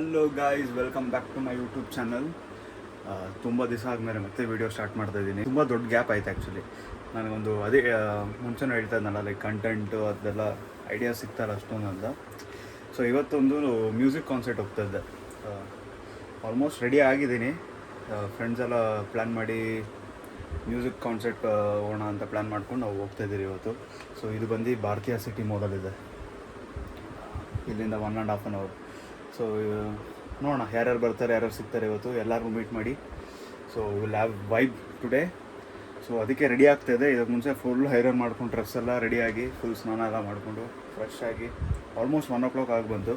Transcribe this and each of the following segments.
Hello guys, welcome back to my YouTube channel. ತುಂಬ ದಿವಸ ಆದಮೇಲೆ ಮತ್ತೆ ವೀಡಿಯೋ ಸ್ಟಾರ್ಟ್ ಮಾಡ್ತಾ ಇದ್ದೀನಿ. ತುಂಬ ದೊಡ್ಡ ಗ್ಯಾಪ್ ಆಯ್ತು ಆ್ಯಕ್ಚುಲಿ. ನನಗೊಂದು ಅದೇ ಮುಂಚೆನೂ ಹೇಳ್ತಾ ಇದ್ನಲ್ಲ, ಲೈಕ್ ಕಂಟೆಂಟು ಅದೆಲ್ಲ ಐಡಿಯಾ ಸಿಗ್ತಾಯಿಲ್ಲ ಅಷ್ಟೊಂದು ಅಂತ. ಸೊ ಇವತ್ತೊಂದು ಮ್ಯೂಸಿಕ್ ಕಾನ್ಸರ್ಟ್ ಹೋಗ್ತಾ ಇದ್ದೆ. ಆಲ್ಮೋಸ್ಟ್ ರೆಡಿ ಆಗಿದ್ದೀನಿ. ಫ್ರೆಂಡ್ಸ್ ಎಲ್ಲ ಪ್ಲ್ಯಾನ್ ಮಾಡಿ ಮ್ಯೂಸಿಕ್ ಕಾನ್ಸರ್ಟ್ ಹೋಗೋಣ ಅಂತ ಪ್ಲ್ಯಾನ್ ಮಾಡ್ಕೊಂಡು ನಾವು ಹೋಗ್ತಾಯಿದ್ದೀರಿ ಇವತ್ತು. ಸೊ ಇದು ಬಂದು ಭಾರತೀಯ ಸಿಟಿ ಮಾಲಲ್ಲಿದೆ. ಇಲ್ಲಿಂದ 1.5 hour. ಸೊ ನೋಡೋಣ ಯಾರ್ಯಾರು ಬರ್ತಾರೆ, ಯಾರ್ಯಾರು ಸಿಗ್ತಾರೆ ಇವತ್ತು. ಎಲ್ಲರಿಗೂ ಮೀಟ್ ಮಾಡಿ. So will have vibe today. So ಅದಕ್ಕೆ ರೆಡಿ ಆಗ್ತಾಯಿದೆ. ಇದಕ್ಕೆ ಮುಂಚೆ ಫುಲ್ ಹೈರನ್ ಮಾಡ್ಕೊಂಡು ಡ್ರೆಸ್ ಎಲ್ಲ ರೆಡಿಯಾಗಿ ಫುಲ್ ಸ್ನಾನ ಎಲ್ಲ ಮಾಡಿಕೊಂಡು ಫ್ರೆಶ್ ಆಗಿ ಆಲ್ಮೋಸ್ಟ್ 1 o'clock ಆಗಿ ಬಂತು.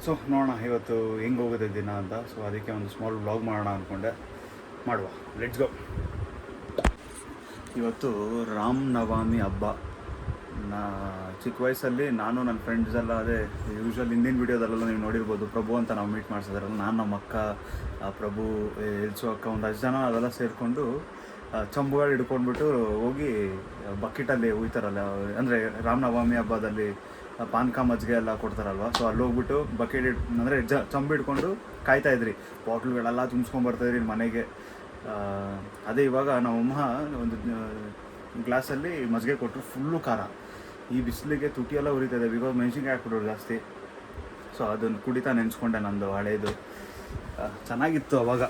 ಸೊ ನೋಡೋಣ ಇವತ್ತು ಹೆಂಗೆ ಹೋಗುತ್ತೆ ದಿನ ಅಂತ. ಸೊ ಅದಕ್ಕೆ ಒಂದು ಸ್ಮಾಲ್ ವ್ಲಾಗ್ ಮಾಡೋಣ ಅಂದ್ಕೊಂಡೆ. ಮಾಡುವ, ಲೆಟ್ಸ್ ಗೋ. ಇವತ್ತು ರಾಮನವಮಿ ಹಬ್ಬ. ಚಿಕ್ಕ ವಯಸ್ಸಲ್ಲಿ ನಾನು ನನ್ನ ಫ್ರೆಂಡ್ಸ್ ಎಲ್ಲ ಅದೇ ಯೂಶ್ವಲ್ ಹಿಂದಿನ ವೀಡಿಯೋದಲ್ಲೆಲ್ಲ ನೀವು ನೋಡಿರ್ಬೋದು, ಪ್ರಭು ಅಂತ ನಾವು ಮೀಟ್ ಮಾಡಿಸಿದ್ರಲ್ಲ, ನಾನು ನಮ್ಮ ಅಕ್ಕ, ಪ್ರಭು, ಎಲ್ಸು ಅಕ್ಕ, ಒಂದು 10 ಜನ ಅದೆಲ್ಲ ಸೇರಿಕೊಂಡು ಚಂಬುಗಳು ಹಿಡ್ಕೊಂಡ್ಬಿಟ್ಟು ಹೋಗಿ ಬಕೆಟಲ್ಲಿ ಉಯ್ತಾರಲ್ಲ, ಅಂದರೆ ರಾಮನವಮಿ ಹಬ್ಬದಲ್ಲಿ ಪಾನಕ ಮಜ್ಜಿಗೆ ಎಲ್ಲ ಕೊಡ್ತಾರಲ್ವ. ಸೊ ಅಲ್ಲಿ ಹೋಗ್ಬಿಟ್ಟು ಬಕೆಟ್ ಅಂದರೆ ಚಂಬು ಹಿಡ್ಕೊಂಡು ಕಾಯ್ತಾಯಿದ್ರಿ. ಬಾಟ್ಲುಗಳೆಲ್ಲ ತುಂಬಿಸ್ಕೊಂಬರ್ತಾಯಿದ್ರಿ ಮನೆಗೆ. ಅದೇ ಇವಾಗ ನಮ್ಮಮ್ಮ ಒಂದು ಗ್ಲಾಸಲ್ಲಿ ಮಜ್ಜಿಗೆ ಕೊಟ್ಟರು, ಫುಲ್ಲು ಖಾರ. ಈ ಬಿಸಿಲಿಗೆ ತುಟಿ ಎಲ್ಲ ಉರಿತದೆ, ಬಿಕಾಸ್ ಮೆಣಸಿನ್ಕಾಯಿ ಹಾಕ್ಬಿಡೋರು ಜಾಸ್ತಿ. ಸೊ ಅದನ್ನು ಕುಡಿತಾ ನೆನೆಸ್ಕೊಂಡೆ, ನಂದು ಹಳೇದು ಚೆನ್ನಾಗಿತ್ತು ಅವಾಗ.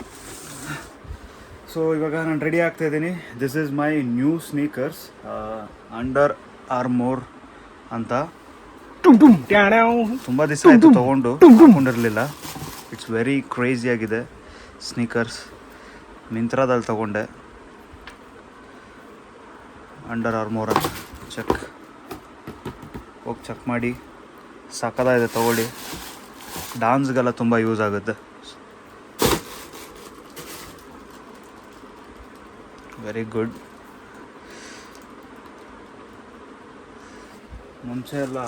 ಸೊ ಇವಾಗ ನಾನು ರೆಡಿ ಆಗ್ತಾಯಿದ್ದೀನಿ. This is my new sneakers, Under Armour ಅಂತ. ತುಂಬ ದಿವಸ ಆಯಿತು ತೊಗೊಂಡು, ಹಾಕೊಂಡಿರಲಿಲ್ಲ. ಇಟ್ಸ್ ವೆರಿ ಕ್ರೇಜಿ ಆಗಿದೆ ಸ್ನೀಕರ್ಸ್. ಮಿಂತ್ರಾದಲ್ಲಿ ತೊಗೊಂಡೆ, ಅಂಡರ್ ಆರ್ಮೋರ್ ಅಂತ. ಹೋಗಿ ಚೆಕ್ ಮಾಡಿ, ಸಕ್ಕತ್ತಾಗಿದೆ, ತೊಗೊಳ್ಳಿ. ಡಾನ್ಸ್ಗೆಲ್ಲ ತುಂಬ ಯೂಸ್ ಆಗುತ್ತೆ. Very good. ಮುಂಚೆ ಎಲ್ಲ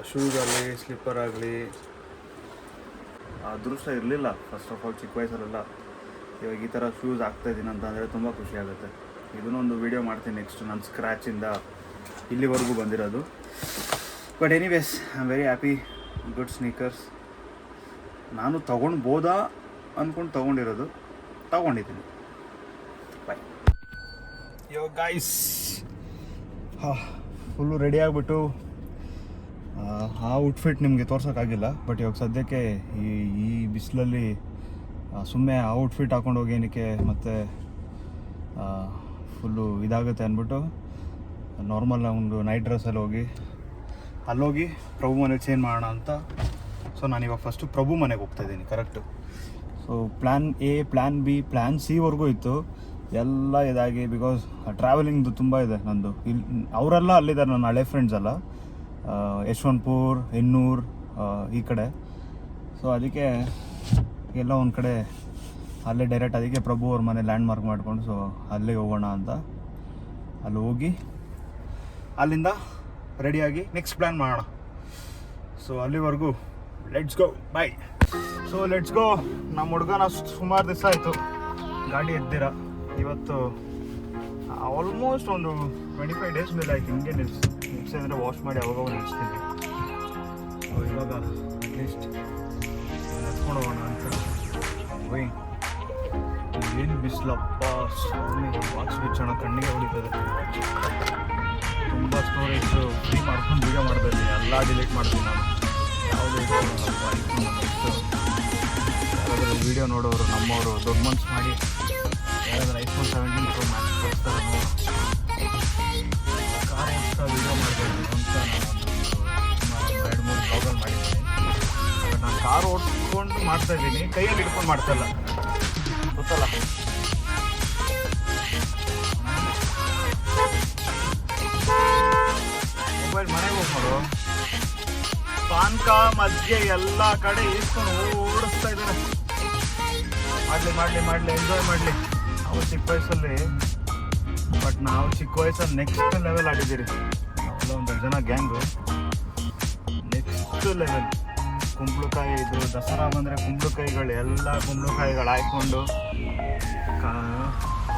ಶೂಸಲ್ಲಿ ಸ್ಲಿಪ್ಪರ್ ಆಗಲಿ ಅದೃಷ್ಟ ಇರಲಿಲ್ಲ ಫಸ್ಟ್ ಆಫ್ ಆಲ್, ಚಿಕ್ಕ ವಯಸ್ಸಲ್ಲೆಲ್ಲ. ಇವಾಗ ಈ ಥರ ಶೂಸ್ ಹಾಕ್ತಾಯಿದ್ದೀನಿ ಅಂತಂದರೆ ತುಂಬ ಖುಷಿ ಆಗುತ್ತೆ. ಇದನ್ನೊಂದು ವೀಡಿಯೋ ಮಾಡ್ತೀನಿ ನೆಕ್ಸ್ಟ್, ನನ್ನ ಸ್ಕ್ರ್ಯಾಚಿಂದ ಇಲ್ಲಿವರೆಗೂ ಬಂದಿರೋದು. But anyways, I am very happy. Good sneakers. ನಾನು ತೊಗೊಳ್ಬೋದಾ ಅಂದ್ಕೊಂಡು ತೊಗೊಂಡಿರೋದು, ತೊಗೊಂಡಿದ್ದೀನಿ. ಬಾಯ್. ಯೋ ಗಾಯ್ಸ್, ಫುಲ್ಲು ರೆಡಿ ಆಗಿಬಿಟ್ಟು, ಆ ಔಟ್ಫಿಟ್ ನಿಮಗೆ ತೋರ್ಸೋಕ್ಕಾಗಿಲ್ಲ. ಬಟ್ ಇವಾಗ ಸದ್ಯಕ್ಕೆ ಈ ಬಿಸಿಲಲ್ಲಿ ಸುಮ್ಮನೆ ಆ ಔಟ್ಫಿಟ್ ಹಾಕೊಂಡು ಹೋಗಿ ಏನಕ್ಕೆ ಮತ್ತು ಫುಲ್ಲು ಇದಾಗುತ್ತೆ ಅಂದ್ಬಿಟ್ಟು ನಾರ್ಮಲ್ ಒಂದು ನೈಟ್ ಡ್ರೆಸ್ಸಲ್ಲಿ ಹೋಗಿ ಅಲ್ಲೋಗಿ ಪ್ರಭು ಮನೆಗೆ ಚೇಂಜ್ ಮಾಡೋಣ ಅಂತ. ಸೊ ನಾನಿವಾಗ ಫಸ್ಟು ಪ್ರಭು ಮನೆಗೆ ಹೋಗ್ತಾಯಿದ್ದೀನಿ correct. So plan A, plan B, plan ಸಿವರೆಗೂ ಇತ್ತು. ಎಲ್ಲ ಇದಾಗಿ, ಬಿಕಾಸ್ ಟ್ರಾವೆಲಿಂಗ್ದು ತುಂಬ ಇದೆ ನಂದು. ಇಲ್ಲಿ ಅವರೆಲ್ಲ ಅಲ್ಲಿದ್ದಾರೆ, ನನ್ನ ಹಳೆ ಫ್ರೆಂಡ್ಸ್ ಎಲ್ಲ, ಯಶವಂತಪುರ, ಹೆನ್ನೂರು ಈ ಕಡೆ. ಸೊ ಅದಕ್ಕೆ ಎಲ್ಲ ಒಂದು ಕಡೆ ಅಲ್ಲೇ ಡೈರೆಕ್ಟ್, ಅದಕ್ಕೆ ಪ್ರಭು ಅವ್ರ ಮನೆ ಲ್ಯಾಂಡ್ ಮಾರ್ಕ್ ಮಾಡಿಕೊಂಡು ಸೊ ಅಲ್ಲೇ ಹೋಗೋಣ ಅಂತ. ಅಲ್ಲಿ ಹೋಗಿ ಅಲ್ಲಿಂದ ರೆಡಿಯಾಗಿ ನೆಕ್ಸ್ಟ್ ಪ್ಲ್ಯಾನ್ ಮಾಡೋಣ. ಸೊ ಅಲ್ಲಿವರೆಗೂ let's go, bye. So let's go. ನಮ್ಮ ಹುಡುಗನ ಸುಮಾರು ದಿವಸ ಆಯಿತು ಗಾಡಿ ಎದ್ದಿರ. ಇವತ್ತು ಆಲ್ಮೋಸ್ಟ್ ಒಂದು 25 days ಮೇಲೆ ಆಯ್ತು ಹಿಂಗೆ ನಿಲ್ಸಿದ್ರೆ ವಾಶ್ ಮಾಡಿ ಅವಾಗ ನಿಲ್ಲಿಸ್ತೀನಿ. ಸೊ ಇವಾಗ ಅಟ್ಲೀಸ್ಟ್ ಎತ್ಕೊಂಡು ಹೋಗೋಣ ಅಂತ. ಒಯ್ ಏನು ಬಿಸಿಲಪ್ಪ ಸ್ವಾಮಿ. ವಾಚ್ ಸ್ವಿಚ್ ಹಣ ಕಣ್ಣಿಗೆ ಹೊಡಿತದೆ. ತುಂಬ ಸ್ಟೋರೇಜು ಫ್ರೀ ಮಾಡ್ಕೊಂಡು ವೀಡಿಯೋ ಮಾಡ್ತಾಯಿದ್ದೀನಿ. ಎಲ್ಲ ಡಿಲೀಟ್ ಮಾಡ್ತೀನಿ ನಾನು. ಯಾವುದೇ ಯಾರಾದರೂ ವೀಡಿಯೋ ನೋಡೋರು ನಮ್ಮವರು ದೊಡ್ಡ ಮನ್ಸು ಮಾಡಿ ಯಾರಾದರೂ iPhone 17 Pro Max ಕೊಡ್ತಾರೆ ಕಾರ್ ಓಡಿಸ್ತಾ ವೀಡಿಯೋ ಮಾಡ್ತಾಯಿದ್ದೀನಿ ಅಂತ ನಾನು 2-3 ಬ್ಲಾಗಲ್ಲಿ ಮಾಡಿದ್ದೀನಿ. ಬಟ್ ನಾನು ಕಾರ್ ಓಡಿಸ್ಕೊಂಡು ಮಾಡ್ತಾಯಿದ್ದೀನಿ, ಕೈಯಲ್ಲಿ ಹಿಡ್ಕೊಂಡು ಮಾಡ್ತಾಯಿಲ್ಲ, ಗೊತ್ತಲ್ಲ. ಮೊಬೈಲ್ ಮನೆಗೆ ಹೋಗಿ ನೋಡು, ಪಾನಕ ಮಜ್ಜಿಗೆ ಎಲ್ಲ ಕಡೆ ಈಸ್ಕೊಂಡು ಓಡಿಸ್ತಾ ಇದ್ದಾರೆ. ಮಾಡಲಿ ಎಂಜಾಯ್ ಮಾಡಲಿ ನಾವು ಚಿಕ್ಕ ವಯಸ್ಸಲ್ಲಿ. ಬಟ್ ನಾವು ಚಿಕ್ಕ ವಯಸ್ಸಲ್ಲಿ ನೆಕ್ಸ್ಟ್ ಲೆವೆಲ್ ಆಡಿದ್ದೀರಿ. ನಾವೆಲ್ಲ ಒಂದು 10 ಜನ ಗ್ಯಾಂಗು, ನೆಕ್ಸ್ಟ್ ಲೆವೆಲ್. ಕುಂಬಳಕಾಯಿ, ಇದು ದಸರಾ ಬಂದರೆ ಕುಂಬಳಕಾಯಿಗಳು, ಎಲ್ಲ ಕುಂಬಳಕಾಯಿಗಳು ಹಾಕ್ಕೊಂಡು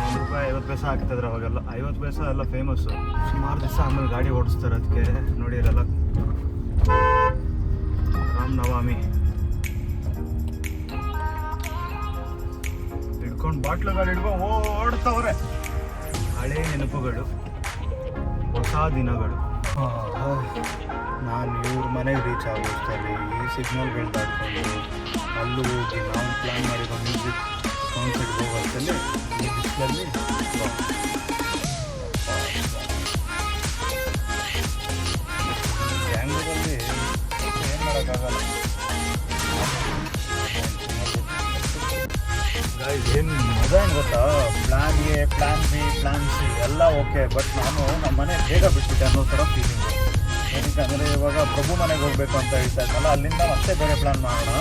₹1 50 ಪೈಸೆ ಹಾಕ್ತಿದ್ರು ಅವಾಗೆಲ್ಲ. 50 ಪೈಸೆ ಎಲ್ಲ ಫೇಮಸ್ಸು. ಸುಮಾರು ದಿವಸ ಆಮೇಲೆ ಗಾಡಿ ಓಡಿಸ್ತಾರೆ. ಅದಕ್ಕೆ ನೋಡಿ, ಇಲ್ಲೆಲ್ಲ ರಾಮನವಮಿ ಇಟ್ಕೊಂಡು ಬಾಟ್ಲುಗಳು ಹಿಡ್ಕೊಂಡು ಓಡ್ತವ್ರೆ. ಹಳೆ ನೆನಪುಗಳು, ಹೊಸ ದಿನಗಳು. ನಾನು ಇವ್ರ ಮನೆಗೆ ರೀಚ್ ಆಗೋಷ್ಟರಲ್ಲಿ ಈ ಸಿಗ್ನಲ್ಗಳು ದಾಟ್ಕೊಂಡು ಅಲ್ಲೂ ಹೋಗಿ ನಾವು ಪ್ಲ್ಯಾನ್ ಮಾಡಿರೋ ಮ್ಯೂಸಿಕ್ ಕಾನ್ಸರ್ಟ್ಗೆ ಹೋಗೋಷ್ಟರಲ್ಲಿ ಈ ಬಿಸಿಲಲ್ಲಿ ಬ್ಯಾಂಗ್ಳೂರಲ್ಲಿ ಏನು ಮಾಡೋಕ್ಕಾಗಲ್ಲ. ಏನು ಮಜಾ ಏನು ಗೊತ್ತಾ, plan A, plan B, plan C ಎಲ್ಲ ಓಕೆ. ಬಟ್ ನಾನು ನಮ್ಮ ಮನೆ ಬೇಗ ಬಿಟ್ಬಿಟ್ಟೆ ಅನ್ನೋ ಥರ ಫೀಲಿಂಗು. ಏನಕ್ಕೆ ಇವಾಗ ಪ್ರಭು ಮನೆಗೆ ಹೋಗಬೇಕು ಅಂತ ಹೇಳ್ತಾ ಇದ್ದಲ್ಲ, ಅಲ್ಲಿಂದ ಮತ್ತೆ ಬೇರೆ ಪ್ಲ್ಯಾನ್ ಮಾಡೋಣ.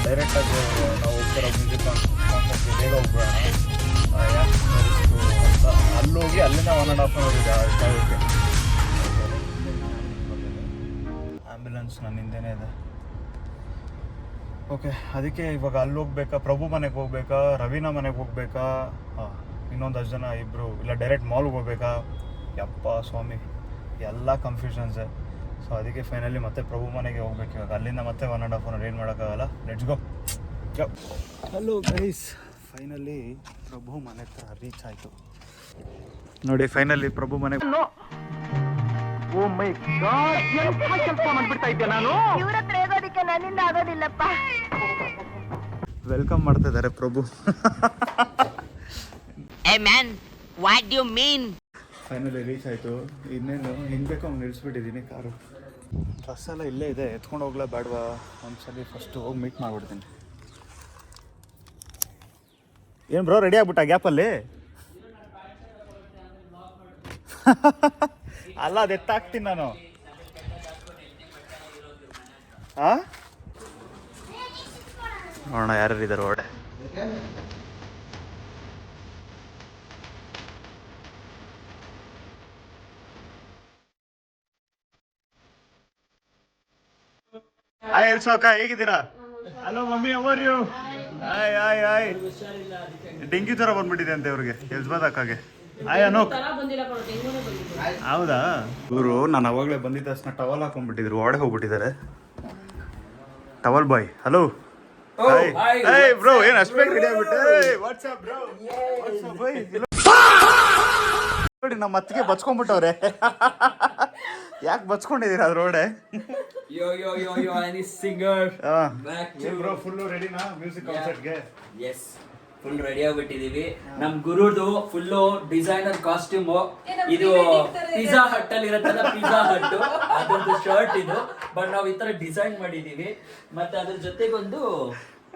ಡೈರೆಕ್ಟಾಗಿ ನಾವು ಹೋಗ್ತಿರೋ ಮ್ಯೂಸಿಕ್ ಕಾನ್ಸರ್ಟ್ಗೆ ಬೇಗ ಹೋಗ್ಬೇಡ, ಯಾಕೆ ಅಂತ ಅಲ್ಲೋಗಿ ಅಲ್ಲಿಂದ 1.5 hour ಇದೆ ಜಾಗಕ್ಕೆ. ಆ್ಯಂಬುಲೆನ್ಸ್ ನನ್ನ ಹಿಂದೆನೇ ಇದೆ. ಓಕೆ, ಅದಕ್ಕೆ ಇವಾಗ ಅಲ್ಲಿ ಹೋಗ್ಬೇಕಾ, ಪ್ರಭು ಮನೆಗೆ ಹೋಗ್ಬೇಕಾ, ರವೀನಾ ಮನೆಗೆ ಹೋಗ್ಬೇಕಾ, ಇನ್ನೊಂದು 10 ಜನ ಇಬ್ಬರು, ಇಲ್ಲ ಡೈರೆಕ್ಟ್ ಮಾಲ್ಗೆ ಹೋಗ್ಬೇಕಾ, ಯಪ್ಪ ಸ್ವಾಮಿ ಎಲ್ಲ ಕನ್ಫ್ಯೂಷನ್ಸೇ. ಸೊ ಅದಕ್ಕೆ ಫೈನಲಿ ಮತ್ತೆ ಪ್ರಭು ಮನೆಗೆ ಹೋಗ್ಬೇಕು ಇವಾಗ. ಅಲ್ಲಿಂದ ಮತ್ತೆ 1.5 hour ಏನು ಮಾಡೋಕ್ಕಾಗಲ್ಲ. Let's go. Hello guys, finally Prabhu ಮನೆ ಹತ್ರ ರೀಚ್ ಆಯಿತು ನೋಡಿ. ಫೈನಲಿ ಪ್ರಭು ಮನೆಗೆ. ಓ ಮೈ ಗಾಡ್, ಎಂತ ಕೆಲಸ ಮಾಡ್ಬಿಡ್ತಾ ಇದ್ದೆ ನಾನು. ಇವ್ರ ಹತ್ರ ಹೇಗೋದಿಕ್ಕೆ ನನ್ನಿಂದ ಆಗೋದಿಲ್ಲಪ್ಪ. ವೆಲ್ಕಮ್ ಮಾಡ್ತಾ ಇದ್ದಾರೆ Prabhu. Hey man, what do you mean? Finally reach ಆಯಿತು. ಇನ್ನೇನು ಹಿಂಗೆ ಬೇಕೋ ಹಂಗೆ ನಿಲ್ಲಿಸ್ಬಿಟ್ಟಿದ್ದೀನಿ ಕಾರು. ಡ್ರೆಸ್ ಎಲ್ಲ ಇಲ್ಲೇ ಇದೆ, ಎತ್ಕೊಂಡು ಹೋಗ್ಲಾ ಬೇಡವಾ? ಒಂದ್ಸಲಿ ಫಸ್ಟು ಹೋಗಿ ಮೀಟ್ ಮಾಡಿಬಿಡ್ತೀನಿ. ಏನು ಬ್ರೋ ರೆಡಿ ಆಗ್ಬಿಟ್ಟ ಗ್ಯಾಪಲ್ಲಿ? ಅಲ್ಲ, ಅದು ಎತ್ತಾಕ್ತೀನಿ ನಾನು. ನೋಡೋಣ ಯಾರ್ಯಾರು ಇದ್ದಾರೆ ಹೊರಡೆ. ಹಾಯ್ ಎಲ್ಸೋಕ, ಹೇಗಿದ್ದೀರಾ? Hello mummy, how are you? ಆಯ್ ಆಯ್ ಆಯ್. ಡೆಂಗ್ಯೂ ಥರ ಬಂದ್ಬಿಟ್ಟಿದೆ ಅಂತೆ ಇವ್ರಿಗೆ, ಎಲ್ಸ್ಬಾದ್ ಅಕ್ಕಾಗೆ. ಆಯ್ ಅನೋಕ್. ಹೌದಾ? ಇವರು ನಾನು ಅವಾಗಲೇ ಬಂದಿದ್ದ ತಕ್ಷಣ ಟವಲ್ ಹಾಕೊಂಡ್ಬಿಟ್ಟಿದ್ರು, ಒಳಗೆ ಹೋಗ್ಬಿಟ್ಟಿದ್ದಾರೆ. ಟವಲ್ ಬಾಯ್, ಹಲೋ. ಹಾಯ್ ಬ್ರೋ, ಏನು ಅಷ್ಟು ಬೇಗ ರೆಡಿ ಆಗ್ಬಿಟ್ಟೆ? ವಾಟ್ಸ್ಆಪ್ ಬ್ರೋ, ವಾಟ್ಸ್ಆಪ್ ಬಾಯ್. ನೋಡಿ ನಮ್ಮ ಅತ್ತಿಗೆ ಬಚ್ಕೊಂಡ್ಬಿಟ್ಟವ್ರೆ. ಯಾಕೆ ಬಚ್ಕೊಂಡಿದ್ದೀರಾ ಅದ್ರೊಳಗೆ? Yo, any singer? Back to bro, full ready na music concert ge? Yes, full ready ಆಗಿಬಿಟ್ಟಿದೀವಿ. ನಮ್ ಗುರುದು ಫುಲ್ ಡಿಸೈನರ್ ಕಾಸ್ಟ್ಯೂಮ್. ಇದು ಪಿಜ್ಜಾ ಹಟ್ ಅಲ್ಲಿ ಇರುತ್ತಲ್ಲ, ಪಿಜ್ಜಾ ಹಟ್ ಅದೊಂದು ಶರ್ಟ್ ಇದು. ಬಟ್ ನಾವು ಈ ತರ ಡಿಸೈನ್ ಮಾಡಿದೀವಿ. ಮತ್ತೆ ಅದ್ರ ಜೊತೆಗೊಂದು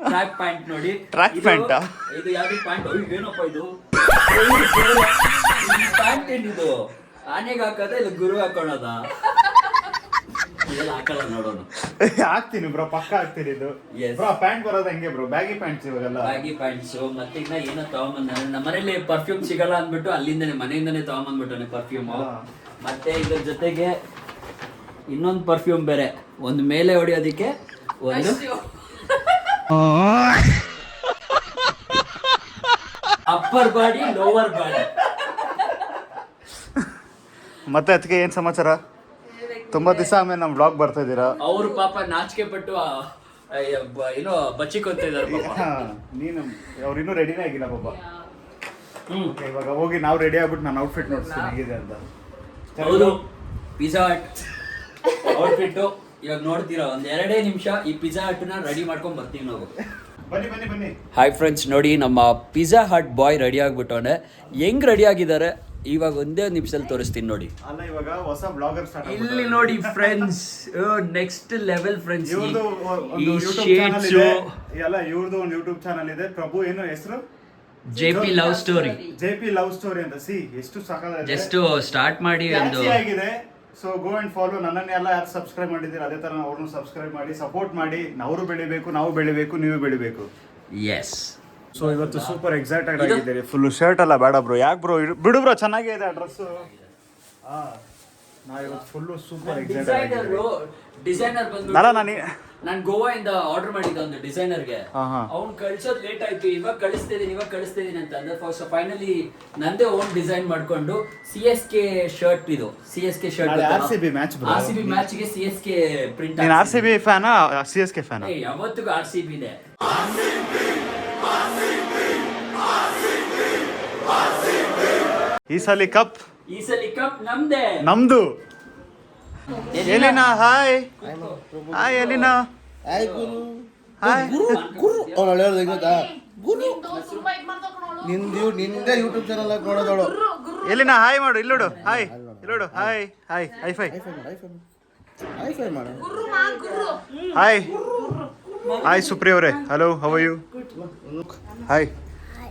ಟ್ರ್ಯಾಕ್ ಪ್ಯಾಂಟ್ ನೋಡಿ. ಟ್ರ್ಯಾಕ್ ಪ್ಯಾಂಟ್ ಇದು ಯಾವ್ದು ಪ್ಯಾಂಟ್? ಏನಪ್ಪ ಇದು ಪ್ಯಾಂಟ್? ಏನಿದು ಆನೆಗೆ ಹಾಕದ ಇಲ್ಲ ಗುರು ಹಾಕೋಣದ? ಹಾಕಲ್ಲ, ನೋಡೋಣ. ಹಾಕ್ತೀನಿ ಬ್ರೋ, ಪಕ್ಕ ಹಾಕ್ತೀನಿ. ಇದು ಬ್ರೋ ಪ್ಯಾಂಟ್ ಬರೋದು ಹೆಂಗೆ ಬ್ರೋ? ಬ್ಯಾಗಿ ಪ್ಯಾಂಟ್ಸ್ ಇವಾಗೆಲ್ಲ. Baggy pants. ಮತ್ತೆ ಈಗ ಏನೋ ತಗೊಂಬಂದ, ನಮ್ಮ ಮನೇಲಿ ಪರ್ಫ್ಯೂಮ್ ಸಿಗಲ್ಲ ಅಂದ್ಬಿಟ್ಟು ಅಲ್ಲಿಂದನೇ ಮನೆಯಿಂದನೇ ತಗೊಂಬಂದ್ಬಿಟ್ಟೆ ಪರ್ಫ್ಯೂಮ್. ಮತ್ತೆ ಇದ್ರ ಜೊತೆಗೆ ಇನ್ನೊಂದು ಪರ್ಫ್ಯೂಮ್ ಬೇರೆ, ಒಂದು ಮೇಲೆ ಹೊಡಿಯೋದಿಕ್ಕೆ, ಒಂದು ಅಪ್ಪರ್ ಬಾಡಿ, ಲೋವರ್ ಬಾಡಿ. ಮತ್ತೆ ಅದಕ್ಕೆ ಏನ್ ಸಮಾಚಾರ? ತುಂಬಾ ದಿವಸ ಆಮೇಲೆ ನಮ್ಮ ಬ್ಲಾಗ್ ಬರ್ತಾ ಇದ್ದೀರಾ. ಅವರು ಪಾಪ ನಾಚಿಕೆ ಪಟ್ಟು ಏನೋ ಬಚ್ಚಿಕೊಂತ ಇದ್ದಾರೆ ಪಾಪ. ನೀನು ಅವ್ರು ಇನ್ನೂ ರೆಡಿನೇ ಆಗಿಲ್ಲ ಪಾಪ. ಇವಾಗ ಹೋಗಿ ನಾವು ರೆಡಿ ಆಗ್ಬಿಟ್ಟು ನಾನು ಔಟ್ಫಿಟ್ ನೋಡ್ತೀನಿ ಹೇಗಿದೆ ಅಂತ. ಹೌದು, ಪಿಜ್ಜಾ ಹಟ್ ಔಟ್ಫಿಟ್ ಇವಾಗ ನೋಡ್ತೀರಾ. ಒಂದ್ 2 ನಿಮಿಷ ಈ ಪಿಜ್ಜಾ ಹಟ್ ನ ರೆಡಿ ಮಾಡ್ಕೊಂಡ್ ಬರ್ತೀವಿ ನಾವು. ಬನ್ನಿ ಬನ್ನಿ ಬನ್ನಿ. ಹಾಯ್ ಫ್ರೆಂಡ್ಸ್, ನೋಡಿ ನಮ್ಮ ಪಿಜ್ಜಾ ಹಟ್ ಬಾಯ್ ರೆಡಿ ಆಗ್ಬಿಟ್ಟವನೆ. ಹೆಂಗ್ ರೆಡಿ ಆಗಿದ್ದಾರೆ ಇವಾಗ ಒಂದೇ ನಿಮಿಷದಲ್ಲಿ ತೋರಿಸ್ತೀನಿ ನೋಡಿ. ಅಲ್ಲ, ಇವಾಗ ಹೊಸ ಬ್ಲಾಗರ್ ಸ್ಟಾರ್ಟ್ ಆಗಿದೆ. ಇಲ್ಲಿ ನೋಡಿ ಫ್ರೆಂಡ್ಸ್, ನೆಕ್ಸ್ಟ್ ಲೆವೆಲ್ ಫ್ರೆಂಡ್ಸ್. ಇವ್ರದ್ದು ಒಂದು ಯೂಟ್ಯೂಬ್ ಚಾನಲ್ ಇದೆ. ಎಲ್ಲ ಇವ್ರದ್ದು ಒಂದು ಯೂಟ್ಯೂಬ್ ಚಾನಲ್ ಇದೆ. ಪ್ರಭು ಏನು ಹೆಸರು? JP love story. JP love story ಅಂತ. ಸಿ ಎಷ್ಟು ಸಾಕಾಗಿದೆ. ಜಸ್ಟ್ ಸ್ಟಾರ್ಟ್ ಮಾಡಿ ಒಂದು ಆಗಿದೆ. So go and follow. ನನ್ನನ್ನೆಲ್ಲ ಯಾರು ಸಬ್ಸ್ಕ್ರೈಬ್ ಮಾಡಿದ್ದೀರಾ ಅದೇ ತರ ಅವ್ರನ್ನು ಸಬ್ಸ್ಕ್ರೈಬ್ ಮಾಡಿ ಸಪೋರ್ಟ್ ಮಾಡಿ. ಅವರು ಬೆಳಿಬೇಕು, ನಾವು ಬೆಳಿಬೇಕು, ನೀವು ಬೆಳಿಬೇಕು. ಎಸ್. ಸೊ ಇವತ್ತು ಸೂಪರ್ ಎಕ್ಸೈಟೆಡ್ ಆಗಿದ್ದೀರಿ. ಫುಲ್ ಶರ್ಟ್ ಎಲ್ಲ ಬೇಡ ಬ್ರೋ. ಯಾಕೆ ಬ್ರೋ? ಬಿಡು ಬ್ರೋ, ಚೆನ್ನಾಗೇ ಇದೆ ಡ್ರೆಸ್. ನಾ ಇವತ್ತು ಫುಲ್ಲು ಸೂಪರ್ ಎಕ್ಸೈಟೆಡ್. ಡಿಸೈನರ್ ಬಂದು ನಾನು ಗೋವಾಯಿಂದ ಆರ್ಡರ್ ಮಾಡಿದ್ದೆ ಒಂದು ಡಿಸೈನರ್ಗೆ. ಅವ್ನು ಕಳ್ಸೋದ್ ಲೇಟ್ ಆಯ್ತು. ಇವಾಗ ಕಳಿಸ್ತಿದೀನಿ ಅಂತ ಅಂದ್ರೆ ಫೈನಲಿ ನಂದೇ ಓನ್ ಡಿಸೈನ್ ಮಾಡ್ಕೊಂಡು CSK ಶರ್ಟ್, ಇದು CSK ಶರ್ಟ್. RCB ಮ್ಯಾಚ್ ಗೆ CSK ಪ್ರಿಂಟ್. ನೀನು RCB ಫ್ಯಾನಾ CSK ಫ್ಯಾನಾ? ಯಾವತ್ತಿಗೂ RCB ಇದೆ. ಈ ಸಲ ಕಪ್ ಈ ಸಲ ಕಪ್ ನಮ್ದೇ. ನಮ್ದು. Elina hi. Hi Elina. Hi. ಅವ್ಳು ಹೇಳೋದು ಹೆಂಗ್ ಗೊತ್ತಾ? ನಿಂದೇ ಯೂಟ್ಯೂಬ್ ಚಾನಲ್ ನೋಡೋದವಳು. ಎಲಿನಾ ಹಾಯ್ ಮಾಡು, ಇಲ್ಲೋಡು ಹಾಯ್, ಇಲ್ಲೋಡು ಹಾಯ್ ಹಾಯ್ ಹೈಫೈ ಮಾಡು. ಹಾಯ್ ಹಾಯ್ ಸುಪ್ರಿಯ ಅವರೇ, hello how are you? Hi.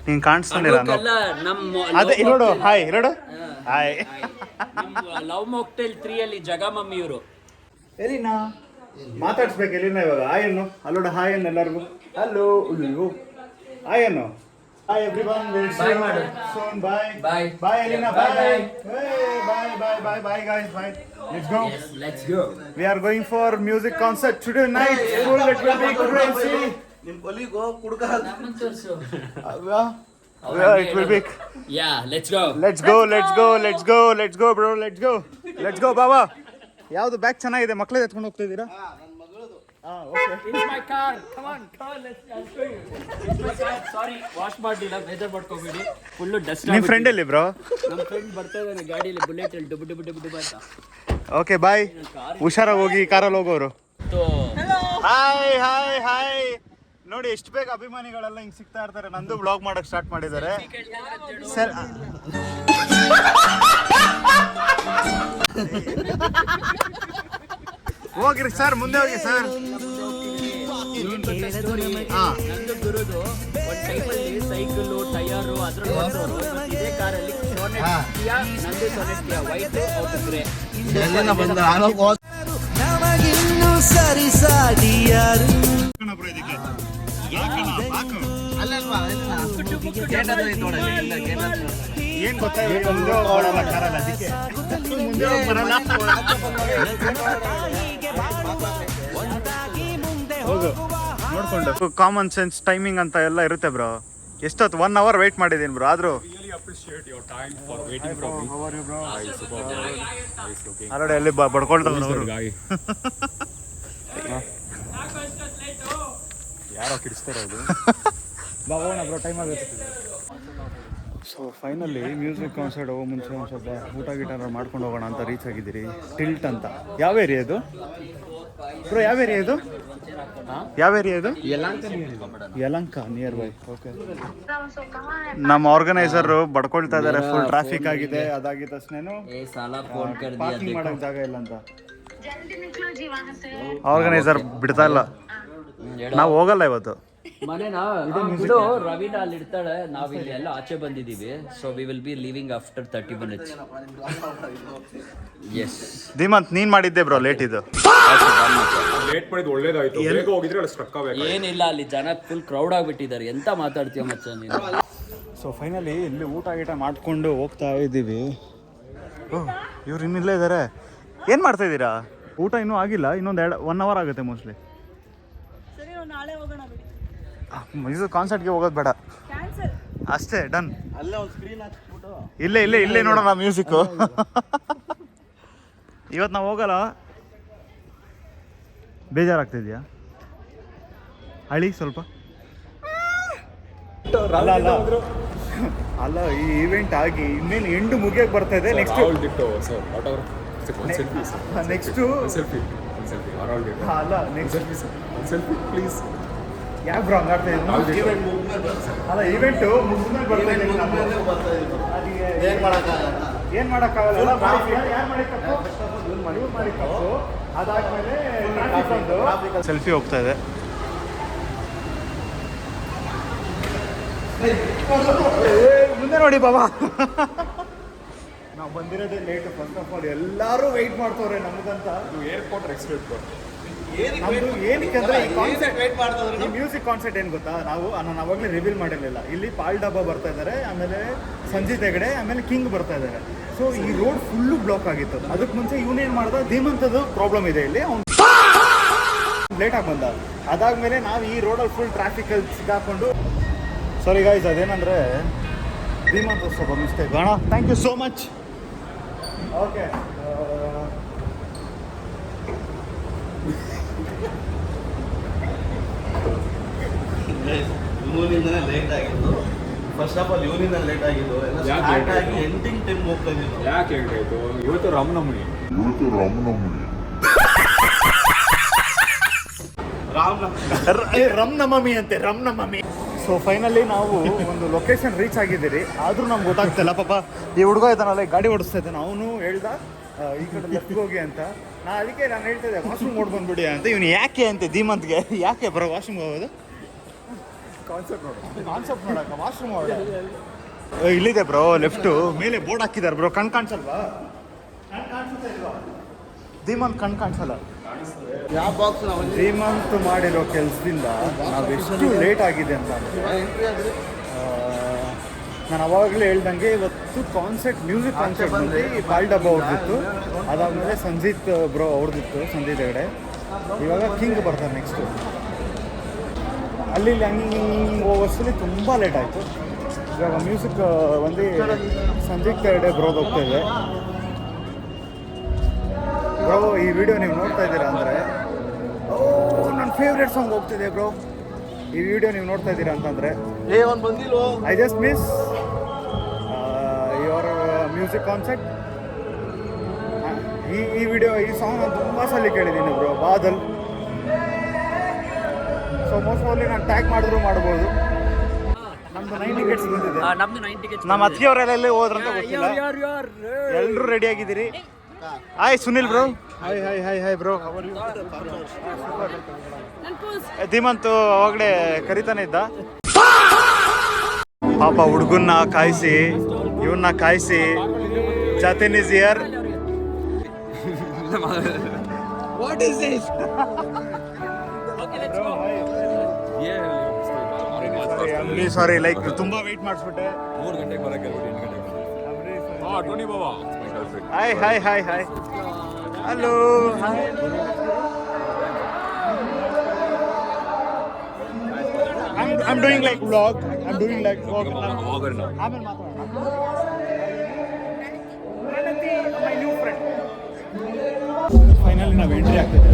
ನೀನು ಕಾಣಿಸ್ತಾನಿಲ್ಲ ಅಲ್ಲ ನಮ್ಮ ಅದೇ ಇಲ್ಲೋಡು ಹಾಯ್, ಇಲ್ಲೋಡು ಹಾಯ್. ಲವ್ ಮಾಕ್ಟೇಲ್ 3 ಅಲ್ಲಿ ಜಗಮಮ್ಮಿ ಇವರು. ಎಲಿನಾ ಮಾತಾಡ್ಸ್ಬೇಕು ಎಲಿನಾ ಇವಾಗ. ಹಾಯ್ ಅನ್ನು ಅಲ್ಲೋಡು, ಹಾಯ್ ಅನ್ನು ಎಲ್ಲರಿಗೂ. ಹಲೋ ಹಾಯ್ ಅನ್ನು. Hi everyone, will see you soon. Bye Bye. Bye Elina, Bye, bye bye. Bye bye bye bye guys, bye. Let's go. Let's go. We are going for music concert today night. Full, it will be crazy. ನಿಮ್ ಕೊಲಿಗೋ ಕುಡ್ಕ Yeah, it will be. Yeah, let's go. Let's go, let's go, let's go, let's go bro, let's go. Let's go ಬಾಬಾ. ಯಾವುದು bag ಚೆನ್ನಾಗಿದೆ, ಮಕ್ಕಳೇ ಎತ್ಕೊಂಡು ಹೋಗ್ತಾ ಇದ್ದೀರಾ? Okay. It's my car. Come on, let's show you. It's my car. Sorry, wash ಮಾಡ್ಲಿಲ್ಲ, ಬೇಜಾರ್ ಮಾಡ್ಕೋಬೇಡಿ. Full dust. ನಿಮ್ಮ ಫ್ರೆಂಡ್ ಎಲ್ಲಿ ಬ್ರೋ? ನಮ್ಮ ಫ್ರೆಂಡ್ ಬರ್ತಾ ಇದ್ದಾನೆ ಗಾಡಿಯಲ್ಲಿ, ಬುಲೆಟ್ ಅಲ್ಲಿ ಡುಬು ಡುಬು ಡುಬು ಡುಬು ಅಂತ. Okay bye. ಹುಷಾರಾಗಿ ಹೋಗಿ, ಕಾರಲ್ಲಿ ಹೋಗೋರು. Hi hi hi. ನೋಡಿ ಎಷ್ಟು ಬೇಗ ಅಭಿಮಾನಿಗಳೆಲ್ಲ ಹಿಂಗ್ ಸಿಗ್ತಾ ಇರ್ತಾರೆ. ನಂದು ಬ್ಲಾಗ್ ಮಾಡಕ್ ಸ್ಟಾರ್ಟ್ ಮಾಡಿದ್ದಾರೆ. ಸರ್ ಹೋಗಿರಿ ಸರ್, ಮುಂದೆ ಹೋಗಿ ಸರ್. ನಂದು ಗುರುದು ಒಂದು ಟೈಮಲ್ಲಿ ಸೈಕಲ್ ಟೈರು ಅದ್ರಲ್ಲಿ ಇದೇ ಕಾರಲ್ಲಿ ನಂದು ಸೊನೆಟ್ಕಿಯ ವೈಟ್ ಔಟ್ ಗ್ರೇ ಬಂದ ನಮಗಿನ್ನು ಸರಿಸಾಡಿಯಾರು ಏನ್ ಗೊತ್ತಾ, ಮುಂದೆ ಹೋಗೋಣ ಕಾರಲ್ಲ, ಅದಕ್ಕೆ ಮುಂದೆ ಹೋಗಿ ಬರಲ್ಲ. ಹೋಗು ನೋಡ್ಕೊಂಡು. ಕಾಮನ್ ಸೆನ್ಸ್ ಟೈಮಿಂಗ್ ಅಂತ ಎಲ್ಲ ಇರುತ್ತೆ ಬ್ರೋ. ಎಷ್ಟೊತ್ತು 1 hour ವೇಟ್ ಮಾಡಿದ್ದೀನಿ ಬ್ರೋ. ಆದ್ರೂ ಆಲ್ರೆಡಿ ಅಲ್ಲಿ ಬಡ್ಕೊಳ್ತಾರೆ ಅವರು. ಯಾರೋ ಕಿಡಿಸ್ತಾರೆ ಅದು. ಹೋಗೋಣ ಬ್ರೋ, ಟೈಮ್ ಆಗುತ್ತೆ. ಸೊ ಫೈನಲಿ ಮ್ಯೂಸಿಕ್ ಕಾನ್ಸರ್ಟ್ ಹೋಗೋ ಮುಂಚೆ ಒಂದು ಸ್ವಲ್ಪ ಊಟ ಗೀಟ ಮಾಡ್ಕೊಂಡು ಹೋಗೋಣ ಅಂತ ರೀಚ್ ಆಗಿದ್ದೀರಿ. ಟಿಲ್ಟ್ ಅಂತ. ಯಾವ ಏರಿಯಾ ಇದು ಬ್ರೋ? ಯಾವ ಏರಿಯಾ ಇದು? ಯಾವ ಏರಿಯಾ ಇದು? Yelahanka near by. ಓಕೆ. ನಮ್ಮ ಆರ್ಗನೈಸರ್ ಬಡ್ಕೊಳ್ತಾ ಇದ್ದಾರೆ. ಫುಲ್ ಟ್ರಾಫಿಕ್ ಆಗಿದೆ, ಅದಾಗಿದ್ದ ತಕ್ಷಣ ಪಾರ್ಕಿಂಗ್ ಮಾಡೋಕೆ ಜಾಗ ಇಲ್ಲ ಅಂತ ಆರ್ಗನೈಸರ್ ಬಿಡ್ತಾ ಇಲ್ಲ. ನಾವು ಹೋಗಲ್ಲ ಇವತ್ತು. ಮನೆನಾ ಇದು ರವೀನಾ ಅಲ್ಲಿ ಇರ್ತಾಳೆ, ನಾವು ಇಲ್ಲಿ ಎಲ್ಲ ಆಚೆ ಬಂದಿದ್ದೀವಿ. So we will be leaving after 30 minutes. Yes Dheemanth, ನೀನ್ ಮಾಡಿದ್ದೆ ಬ್ರೋ ಲೇಟ್ ಇದು. ಲೇಟ್ ಮಾಡಿದ್ದು ಒಳ್ಳೇದಾಯ್ತು. ಬೇಗ ಹೋಗಿದ್ರೆ ಅಲ್ಲಿ ಸ್ಟ್ರಕ್ ಆಗಬೇಕು. ಏನಿಲ್ಲ, ಅಲ್ಲಿ ಜನ ಫುಲ್ ಕ್ರೌಡ್ ಆಗಿಬಿಟ್ಟಿದ್ದಾರೆ. ಎಂತ ಮಾತಾಡ್ತೀಯ ಮಚ್ಚ ನೀನು? ಸೊ ಫೈನಲಿ ಇಲ್ಲಿ ಊಟ ಗೀಟ ಮಾಡ್ಕೊಂಡು ಹೋಗ್ತಾ ಇದ್ದೀವಿ. ಇವ್ರು ಇನ್ನಿಲ್ಲೇ ಇದ್ದಾರೆ. ಏನು ಮಾಡ್ತಾ ಇದ್ದೀರಾ? ಊಟ ಇನ್ನೂ ಆಗಿಲ್ಲ, ಇನ್ನೊಂದು 1 hour ಆಗುತ್ತೆ ಮೋಸ್ಟ್ಲಿ. ಇದು ಕಾನ್ಸರ್ಟ್ಗೆ ಹೋಗೋದು ಬೇಡ ಅಷ್ಟೇ, ಡನ್. ಅಲ್ಲೇ ಒಂದು ಸ್ಕ್ರೀನ್ ಹಾಕ್ಬಿಟ್ಟು ಇಲ್ಲೇ ನೋಡೋಣ ಮ್ಯೂಸಿಕ್ಕು. ಇವತ್ತು ನಾವು ಹೋಗಲ್ಲ. ಬೇಜಾರಾಗ್ತಿದ್ಯಾ? ಅಳಿ ಸ್ವಲ್ಪ. ಅಲ್ಲ ಈ ಈವೆಂಟ್ ಆಗಿ ಇನ್ನೇನು ಎಂಡು ಮುಗಿಯಕ್ಕೆ ಬರ್ತಾ ಇದೆ. ನೆಕ್ಸ್ಟ್ ಅಲ್ಲ ನೆಕ್ಸ್ಟ್ ಪ್ಲೀಸ್ ಯಾಕೆ ಬ್ರೋ ಹಂಗಾಡ್ತಾ ಇದ್ದೀನಿ? ಅಲ್ಲ ಈವೆಂಟು ಮುಗಿದ್ಮೇಲೆ ಬರ್ತಾ ಇದ್ದೀನಿ. ಏನು ಮಾಡೋಕ್ಕಾಗಲ್ಲ. ಯಾರು ಮಾಡಿ ತಪ್ಪು ಅದಾದ್ಮೇಲೆ ಸೆಲ್ಫಿ ಹೋಗ್ತಾ ಇದೆ. ಮುಂದೆ ನೋಡಿ ಬಾಬಾ. ನಾವು ಬಂದಿರೋದೇ ಲೇಟ್. ಫಸ್ಟ್ ಆಫ್ ಆಲ್ ಎಲ್ಲರೂ ವೆಯ್ಟ್ ಮಾಡ್ತವ್ರೆ ನಮಗಂತ. ಏರ್ಪೋರ್ಟ್ ಎಕ್ಸ್ಪೆಕ್ಟ್ ನಮ್ದು ಏನಕ್ಕೆ ಅಂದರೆ ಈ ಮ್ಯೂಸಿಕ್ ಕಾನ್ಸರ್ಟ್ ಏನು ಗೊತ್ತಾ, ನಾನು ಅವಾಗಲೇ ರಿವೀಲ್ ಮಾಡಿರಲಿಲ್ಲ. ಇಲ್ಲಿ ಪಾಲ್ ಡಬ್ಬಾ ಬರ್ತಾ ಇದ್ದಾರೆ, ಆಮೇಲೆ ಸಂಜಿತ್ ಹೆಗಡೆ, ಆಮೇಲೆ ಕಿಂಗ್ ಬರ್ತಾ ಇದ್ದಾರೆ. ಸೊ ಈ ರೋಡ್ ಫುಲ್ಲು ಬ್ಲಾಕ್ ಆಗಿತ್ತು. ಅದಕ್ಕೆ ಮುಂಚೆ ಇವನೇನು ಮಾಡ್ದ, ಧೀಮಂತದ್ದು ಪ್ರಾಬ್ಲಮ್ ಇದೆ ಇಲ್ಲಿ, ಅವ್ನು ಲೇಟಾಗಿ ಬಂದ. ಅದಾದಮೇಲೆ ನಾವು ಈ ರೋಡಲ್ಲಿ ಫುಲ್ ಟ್ರಾಫಿಕಲ್ಲಿ ಸಿಕ್ಕಾಕೊಂಡು. ಸಾರಿ ಗೈಸ್, ಅದೇನಂದರೆ ಧೀಮಂತ ಸ್ವಲ್ಪ ಮಿಸ್ಟೇಕ್. ಅಣ್ಣ thank you so much. Okay, ಮೂರಿಂದ ಲೇಟ್ ಆಗಿತ್ತು. ಫಸ್ಟ್ ಆಫ್ ಆಲ್ ಇವನಿಂದ ಲೇಟ್ ಆಗಿದ್ದು ಎಲ್ಲ ಯಾಕೆ ಸ್ಟಾರ್ಟ್ late ಆಗಿ ಆಯ್ತು? ಎಂಡಿಂಗ್ ಟೈಮ್ ಹೋಗ್ತಾ ಇದ್ದೀವಿ ಯಾಕೆ ಹೆಂಗಾಯ್ತು ಇವತ್ತು ರಾಮನವಮಿ. ರಮ್ನಮಮಿ ಅಂತೆ ರಮ್ನಮಮಿ. ಸೊ ಫೈನಲಿ ನಾವು ಒಂದು ಲೊಕೇಶನ್ ರೀಚ್ ಆಗಿದ್ದೀರಿ. ಆದರೂ ನಮ್ಗೆ ಗೊತ್ತಾಗ್ತಿಲ್ಲ. ಪಾಪ ಈ ಹುಡುಗ ಇದ್ದಾನಲ್ಲ, ಈ ಗಾಡಿ ಓಡಿಸ್ತಾ ಇದ್ದಾನೆ, ಅವನು ಹೇಳ್ದ ಈ ಕಡೆ ಲೆಫ್ಟ್ಗೆ ಹೋಗಿ ಅಂತ. ಅದಕ್ಕೆ ನಾನು ಹೇಳ್ತಿದ್ದೆ ವಾಶ್ರೂಮ್ ನೋಡಿ ಬಂದ್ಬಿಡಿ ಅಂತ. ಇವನು ಯಾಕೆ ಅಂತೆ ಧೀಮಂತ್ಗೆ, ಯಾಕೆ ಬರೋ ವಾಶ್ರೂಮ್ ಹೋಗೋದು? ಕಾನ್ಸೆಪ್ಟ್ ನೋಡಕ್ಕ ವಾಶ್ರೂಮ್ ಹೋಗೋದು. ಇಲ್ಲಿದೆ ಬ್ರೋ ಲೆಫ್ಟು, ಮೇಲೆ ಬೋರ್ಡ್ ಹಾಕಿದ್ದಾರೆ ಬ್ರೋ. ಕಣ್ ಕಾಣಿಸಲ್ವಾ? ಕಣ್ ಕಾಣಿಸುತ್ತಾ ಇಲ್ವಾ? ಧೀಮಂತ್ ಕಣ್ ಕಾಣಿಸಲ್ಲ. ಯಾವ ಬಾಕ್ಸ್ ನಾವು ಧೀಮಂತ್ ಮಾಡಿರೋ ಕೆಲಸದಿಂದ ನಾವು ಎಷ್ಟು ಲೇಟ್ ಆಗಿದೆ ಅಂತ ನಾನು ಅವಾಗಲೇ ಹೇಳ್ದಂಗೆ ಇವತ್ತು ಕಾನ್ಸರ್ಟ್, ಮ್ಯೂಸಿಕ್ ಕಾನ್ಸರ್ಟ್ ಬಂದು ಬಾಲ್ ಡಬ್ಬ ಅವ್ರದ್ದಿತ್ತು. ಅದಾದಮೇಲೆ ಸಂಜೀತ್ ಬ್ರೋ ಅವ್ರದ್ದಿತ್ತು, ಸಂಜೀತ್ ಹೆಗಡೆ. ಇವಾಗ ಕಿಂಗ್ ಬರ್ತಾರೆ ನೆಕ್ಸ್ಟು. ಅಲ್ಲಿ ಹಂಗೆ ಹೋಗೋಷ್ಟರಲ್ಲಿ ತುಂಬ ಲೇಟ್ ಆಯಿತು. ಇವಾಗ ಮ್ಯೂಸಿಕ್ ಒಂದು ಸಂಜೀತ್ ಹೆಗಡೆ ಬ್ರೋದು ಹೋಗ್ತಾ ಇದೆ. ಬ್ರೋ ಈ ವಿಡಿಯೋ ನೀವು ನೋಡ್ತಾ ಇದ್ದೀರಾ ಅಂದರೆ ನನ್ನ ಫೇವ್ರೆಟ್ ಸಾಂಗ್ ಹೋಗ್ತಿದೆ ಬ್ರೋ. ಈ ವಿಡಿಯೋ ನೀವು ನೋಡ್ತಾ ಇದ್ದೀರಾ ಅಂತಂದರೆ ಒಂದು ಬಂದಿಲ್ವೋ? I just miss your music concert. ಈ ವಿಡಿಯೋ, ಈ ಸಾಂಗ್ ನಾನು ತುಂಬ ಸಲ ಕೇಳಿದ್ದೀನಿ ಬ್ರೋ, ಬಾದಲ್. ಸೊ ಮೋಸ್ಟ್ ಆಫ್ಲಿ ನಾನು ಟ್ಯಾಗ್ ಮಾಡಿದ್ರು ಮಾಡ್ಬೋದು. ನಮ್ಮದು 9 ಟಿಕೆಟ್ಸ್ ಬಂದಿದೆ. ನಮ್ದು 9 ಟಿಕೆಟ್ಸ್. ನಮ್ಮ ಅತ್ತಿಗೆಯವರೆಲ್ಲ ಎಲ್ಲಿ ಹೋದ್ರಂತ ಗೊತ್ತಿಲ್ಲ. ಎಲ್ಲರೂ ರೆಡಿ ಆಗಿದ್ದೀರಿ. Hi Sunil bro. Hi hi hi hi bro. Dheemanth ಅವಾಗಲೇ ಕರಿತಾನೆ ಇದ್ದ. ಪಾಪ ಹುಡುಗನ್ನ ಕಾಯಿಸಿ ಇವನ್ನ ಕಾಯಿಸಿ. Jatin is here. What is this? Sorry like ತುಂಬಾ ವೇಟ್ ಮಾಡಿಸ್ಬಿಟ್ಟೆ. 3 ಗಂಟೆಗೆ ಬರಕ್ಕೆ 8 ಗಂಟೆಗೆ Tony Baba. Hi hi hi hi. Hello hi. I'm doing like vlog. I'm doing like vlog. ಆಮೇಲೆ ಮಾತಾಡೋಣ. My new friend. ಫೈನಲಿ ನಾವು ಎಂಟ್ರಿ ಆಗ್ತಿದೆ.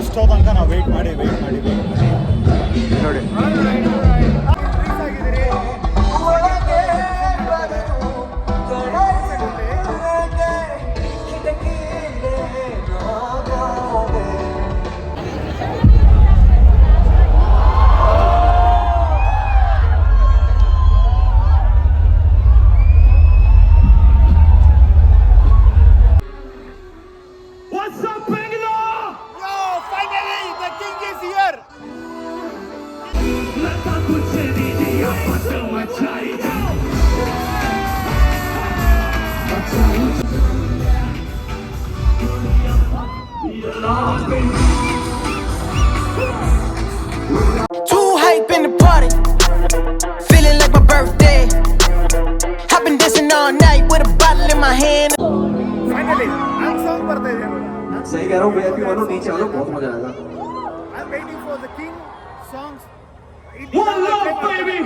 ಇಷ್ಟೋ ತನಕ ನಾವು ವೆಯ್ಟ್ ಮಾಡಿ ನೋಡಿ. Too hype in the party, feeling like my birthday. I've been dancing all night with a bottle in my hand. Finally ನನ್ನ ಸಾಂಗ್ ಬರ್ತಾ ಇದೆ. सही कह रहा हूँ VIP वालों नीचे आ जाओ बहुत मजा आएगा. I'm waiting for the king songs. One love baby.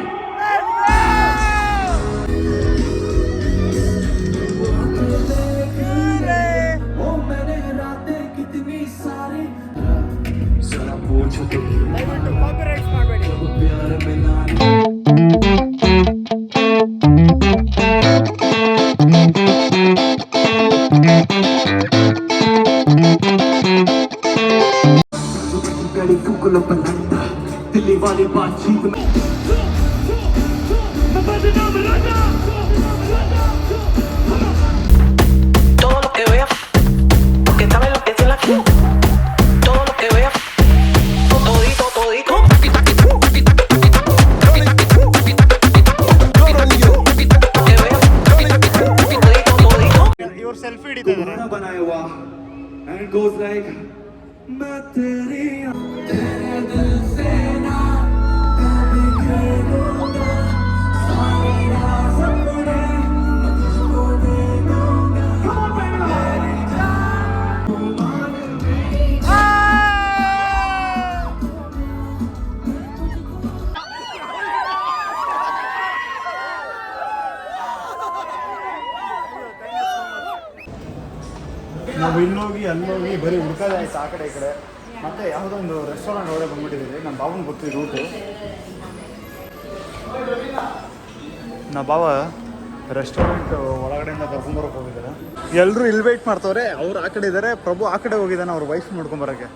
Copyrights ಮಾಡಬೇಡಿ. दिल्ली वाली बातचीत में Todo lo que vea, porque sabe lo que es la todo lo que vea, todito, todito. ಇವ್ರು ಸೆಲ್ಫಿ ಹಿಡಿತಿದ್ದಾರೆ. बनाया हुआ and it goes like मैं तेरी तेरे दिल से ना कभी खेलूंगा सारी रात सपने मैं तुझको दे दूंगा मेरी जान मान मेरी ನಾವು ಇಲ್ಲೋಗಿ ಅಲ್ಲೋಗಿ ಬರೀ ಹುಡ್ಕೋದೇ ಆಯ್ತು ಆ ಕಡೆ ಈ ಕಡೆ. ಮತ್ತೆ ಯಾವುದೋ ಒಂದು ರೆಸ್ಟೋರೆಂಟ್ ಒಳಗೆ ಬಂದ್ಬಿಟ್ಟಿದ್ದೀವಿ. ನಮ್ಮ ಬಾಬುನ ಗೊತ್ತು ರೂಟು. ನಾ ಬಾವ ರೆಸ್ಟೋರೆಂಟ್ ಒಳಗಡೆಯಿಂದ ಕರ್ಕೊಂಬರಕ್ಕೆ ಹೋಗಿದ್ದಾರೆ. ಎಲ್ಲರೂ ಇಲ್ಲಿ ವೆಯ್ಟ್ ಮಾಡ್ತವ್ರೆ. ಅವ್ರು ಆ ಕಡೆ ಇದ್ದಾರೆ, ಪ್ರಭು ಆ ಕಡೆ ಹೋಗಿದ್ದಾನೆ ಅವ್ರ ವೈಫ್ ನೋಡ್ಕೊಂಬರೋಕ್ಕೆ.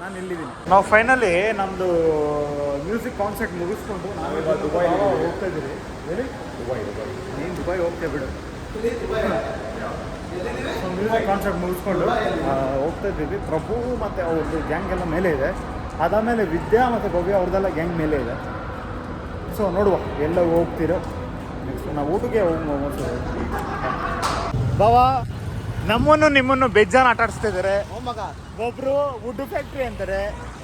ನಾನು ಇಲ್ಲಿದ್ದೀನಿ. ನಾವು ಫೈನಲಿ ನಮ್ಮದು ಮ್ಯೂಸಿಕ್ ಕಾನ್ಸರ್ಟ್ ಮುಗಿಸ್ಕೊಂಡು ನಾವೀಗ ದುಬೈ ಹೋಗ್ತಾ ಇದ್ದೀವಿ. ಹೇಳಿ ನೀನು ದುಬೈ ಹೋಗ್ತೇ ಬಿಡು. ಮ್ಯೂಸಿಕ್ ಕಾನ್ಸರ್ಟ್ ಮುಗಿಸ್ಕೊಂಡು ಹೋಗ್ತಾ ಇದ್ದೀವಿ. ಪ್ರಭು ಮತ್ತು ಅವ್ರದ್ದು ಗ್ಯಾಂಗ್ ಎಲ್ಲ ಮೇಲೆ ಇದೆ. ಅದಾದಮೇಲೆ ವಿದ್ಯಾ ಮತ್ತು ಭವ್ಯ ಅವ್ರದ್ದೆಲ್ಲ ಗ್ಯಾಂಗ್ ಮೇಲೆ ಇದೆ. ಸೊ ನೋಡುವ ಎಲ್ಲ ಹೋಗ್ತೀರೋ. ನೆಕ್ಸ್ಟ್ ನಾವು ಊಟಕ್ಕೆ ಬಾವಾ ನಮ್ಮನ್ನು ನಿಮ್ಮನ್ನು ಬೇಜಾನ್ ಆಟ ಆಡಿಸ್ತಾ ಇದ್ದಾರೆ. ಒಬ್ರು ವುಡ್ ಫ್ಯಾಕ್ಟ್ರಿ ಅಂತಾರೆ,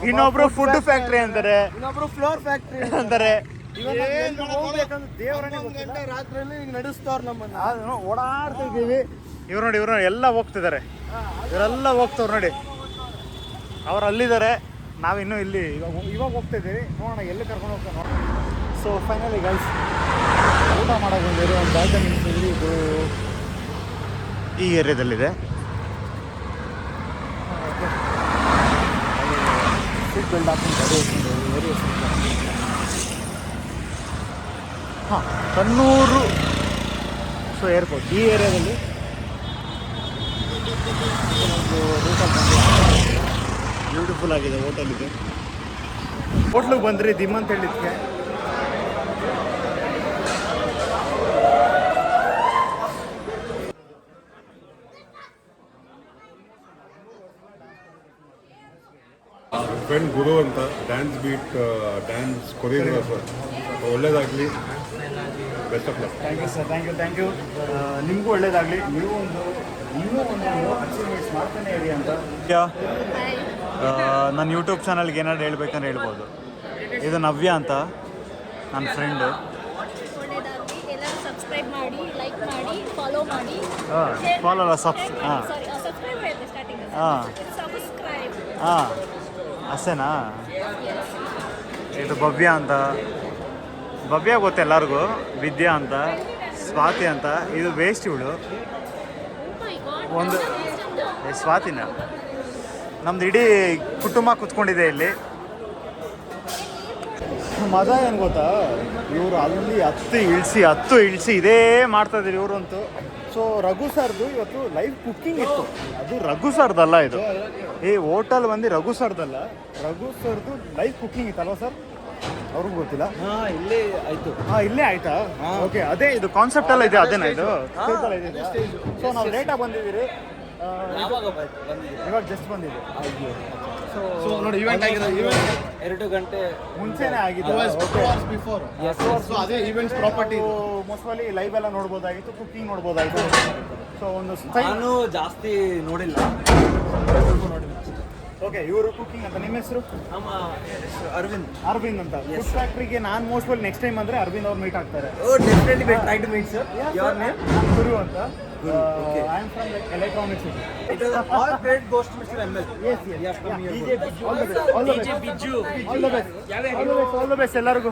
ಇನ್ನೊಬ್ರು ಫುಡ್ ಫ್ಯಾಕ್ಟ್ರಿ ಅಂತಾರೆ, ಇನ್ನೊಬ್ರು ಫ್ಲೋರ್ ಫ್ಯಾಕ್ಟ್ರಿ ಅಂತಾರೆ. ರಾತ್ರಿಯಲ್ಲಿ ಈಗ ನಡೆಸ್ತವ್ರ ನಮ್ಮನ್ನ. ಓಡಾಡ್ತಾ ಇದ್ದೀವಿ. ಇವ್ರು ನೋಡಿ ಎಲ್ಲ ಹೋಗ್ತಿದ್ದಾರೆ. ಇವರೆಲ್ಲ ಹೋಗ್ತವ್ರು ನೋಡಿ. ಅವ್ರು ಅಲ್ಲಿದ್ದಾರೆ, ನಾವಿನ್ನೂ ಇಲ್ಲಿ ಇವಾಗ ಹೋಗ್ತಾ ಇದ್ದೀವಿ. ನೋಡೋಣ ಎಲ್ಲಿ ಕರ್ಕೊಂಡು ಹೋಗ್ತಾ ನೋಡೋಣ. ಸೊ ಫೈನಲಿ ಗೈಸ್ ಊಟ ಮಾಡೋಕೆ ಬಂದಿರೋ ಒಂದು ಬಾಲ್ಕನಿ ನಿಲ್ಸಿದ್ರಿ. ಇದು ಈ ಏರಿಯಾದಲ್ಲಿದೆ. ಸೀಟ್ ಬೆಲ್ಟ್ ಹಾಕೊಂಡು ಗಾಡಿ ಏರಿಯಾ. ಹಾಂ, ಕಣ್ಣೂರು ಸೊ ಏರ್ಪೋರ್ಟ್ ಈ ಏರಿಯಾದಲ್ಲಿ ಒಂದು ಹೋಟೆಲ್ ಬಂದು ಬ್ಯೂಟಿಫುಲ್ ಆಗಿದೆ. ಹೋಟೆಲ್ ಇದೆ. ಹೋಟ್ಲಿಗೆ ಬಂದ್ರಿ ದಿಮ್ ಅಂತ ಹೇಳಿದ್ಕೆ. ಫ್ರೆಂಡ್ ಗುರು ಅಂತ ಡ್ಯಾನ್ಸ್ ಬೀಟ್ ಡ್ಯಾನ್ಸ್ ಕೊರಿಯೋಗ್ರಾಫರ್. ಒಳ್ಳೇದಾಗಲಿ, best of luck. Thank you sir, thank you. ನಿಮಗೂ ಒಳ್ಳೇದಾಗಲಿ. ನೀವು ಒಂದು ಅಚೀವ್ಮೆಂಟ್ಸ್ ಮಾಡ್ತಾನೆ ಇರಿ ಅಂತ. ನನ್ನ ಯೂಟ್ಯೂಬ್ ಚಾನಲ್ಗೆ ಏನಾದ್ರು ಹೇಳ್ಬೇಕಂದ್ರೆ ಹೇಳ್ಬೋದು. ಇದು ನವ್ಯ ಅಂತ ನನ್ನ ಫ್ರೆಂಡು. ಒಳ್ಳೆಯದಾಗಲಿ. ಎಲ್ಲರೂ ಸಬ್ಸ್ಕ್ರೈಬ್ ಮಾಡಿ, ಲೈಕ್ ಮಾಡಿ, ಫಾಲೋ ಮಾಡಿ. ಫಾಲೋ ಅಲ್ಲ ಸಬ್ಸ್ಕ್ರೈಬ್. ಸಬ್ಸ್ಕ್ರೈಬ್ ಹೇಳಿದೆ ಸ್ಟಾರ್ಟಿಂಗ್. ಸಬ್ಸ್ಕ್ರೈಬ್. ಅಷ್ಟೇನಾ? ಇದು ಭವ್ಯ ಅಂತ. ಭವ್ಯ ಗೊತ್ತು ಎಲ್ಲರಿಗೂ. ವಿದ್ಯಾ ಅಂತ, ಸ್ವಾತಿ ಅಂತ. ಇದು ವೇಸ್ಟ್ ಇವಳು ಒಂದು ಸ್ವಾತಿನ. ನಮ್ದು ಇಡೀ ಕುಟುಂಬ ಕುತ್ಕೊಂಡಿದೆ ಇಲ್ಲಿ. ಮಜಾ ಏನು ಗೊತ್ತಾ, ಇವರು ಅಲ್ಲಿ ಹತ್ತು ಇಳಿಸಿ ಇದೇ ಮಾಡ್ತಾಯಿದ್ರು ಇವರಂತೂ. ಸೊ ರಘು ಸರ್ದು ಇವತ್ತು ಲೈವ್ ಕುಕ್ಕಿಂಗ್ ಇತ್ತು. ಅದು ರಘು ಸರ್ದಲ್ಲ, ಇದು ಹೋಟೆಲ್ ಬಂದು ರಘು ಸರ್ದಲ್ಲ, ರಘು ಸರ್ದು ಲೈವ್ ಕುಕ್ಕಿಂಗ್ ಇತ್ತಲ್ವ ಸರ್? ಅವ್ರಿಗೂ ಗೊತ್ತಿಲ್ಲ. ಇಲ್ಲೇ ಆಯ್ತು. ಇಲ್ಲೇ ಆಯ್ತಾ? ಓಕೆ, ಅದೇ ಇದು ಕಾನ್ಸೆಪ್ಟ್ ಎಲ್ಲ ಇದೆ. ಅದೇನಾ ಇದು? ಸೊ ನಾವು ಲೇಟಾಗಿ ಬಂದಿದ್ದೀರಿ. ಇವಾಗ ಜಸ್ಟ್ ಬಂದಿದೆ. ಸೊ ನೋಡಿ, ಇವೆಂಟ್ ಆಗಿದೆ 2 ಗಂಟೆ ಮುಂಚೆನೇ ಆಗಿದೆ. ಅದೇ ಈವೆಂಟ್ಸ್ ಪ್ರಾಪರ್ಟಿ. ಮೋಸ್ಟ್ಲಿ ಲೈವ್ ಎಲ್ಲ ನೋಡ್ಬೋದಾಗಿತ್ತು, ಕುಕಿಂಗ್ ನೋಡ್ಬೋದಾಗಿತ್ತು. ಸೊ ಒಂದು ನಾನು ಜಾಸ್ತಿ ನೋಡಿಲ್ಲ. ಓಕೆ, ಇವರು ಕುಕಿಂಗ್ ಅಂತ. ನಿಮ್ಮ ಹೆಸರು? ನಮ್ಮ ಅರವಿಂದ್ ಅಂತ. ಫುಡ್ ಫ್ಯಾಕ್ಟ್ರಿಗೆ ನಾನು ಮೋಸ್ಟ್ಲಿ ನೆಕ್ಸ್ಟ್ ಟೈಮ್ ಅಂದರೆ ಅರವಿಂದ್ ಅವ್ರು ಮೀಟ್ ಆಗ್ತಾರೆ. Definitely try to meet sir. Your name? Guru ಅಂತ. I am from electronics. It is all credit goes to Mr. ML. Yes. Come here. DJ Bijju. All the best ಎಲ್ಲರಿಗೂ.